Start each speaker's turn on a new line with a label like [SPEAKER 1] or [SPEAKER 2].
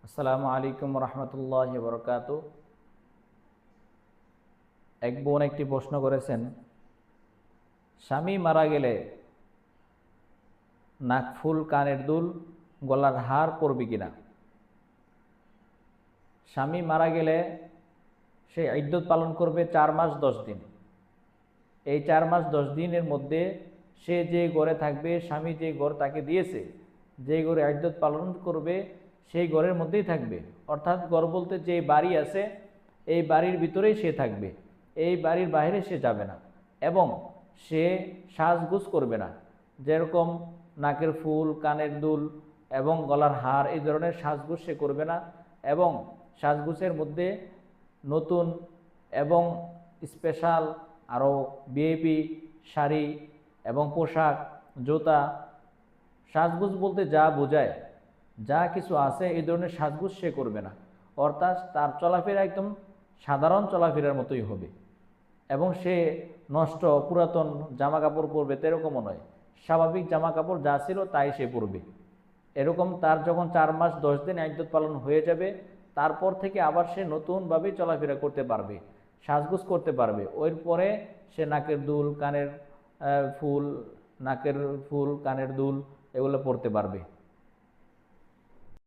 [SPEAKER 1] আসসালামু আলাইকুম রহমতুল্লাহ বরকাত। এক বোন একটি প্রশ্ন করেছেন, স্বামী মারা গেলে নাকফুল, কানের দুল, গলার হার পরবে কিনা। স্বামী মারা গেলে সে ইদ্যত পালন করবে 4 মাস 10 দিন। এই 4 মাস 10 দিনের মধ্যে সে যে ঘরে থাকবে, স্বামী যে ঘর তাকে দিয়েছে, যে ঘরে ইদ্যত পালন করবে সেই ঘরের মধ্যেই থাকবে। অর্থাৎ ঘর বলতে যে বাড়ি আছে এই বাড়ির ভিতরেই সে থাকবে, এই বাড়ির বাইরে সে যাবে না। এবং সে সাজগোজ করবে না, যেরকম নাকের ফুল, কানের দুল এবং গলার হার, এই ধরনের সাজগোজ সে করবে না। এবং সাজগোজের মধ্যে নতুন এবং স্পেশাল আরও ভিআইপি শাড়ি এবং পোশাক, জুতা, সাজগোজ বলতে যা বোঝায় যা কিছু আছে এই ধরনের সাজগোজ সে করবে না। অর্থাৎ তার চলাফেরা একদম সাধারণ চলাফেরার মতোই হবে। এবং সে নষ্ট পুরাতন জামা কাপড় পরবে এরকমও নয়, স্বাভাবিক জামা কাপড় যা ছিল তাই সে পরবে। এরকম তার যখন 4 মাস 10 দিন ইদ্যত পালন হয়ে যাবে, তারপর থেকে আবার সে নতুনভাবে চলাফেরা করতে পারবে, সাজগোজ করতে পারবে। ওর পরে সে নাকের দুল, কানের ফুল, নাকের ফুল, কানের দুল এগুলো পরতে পারবে।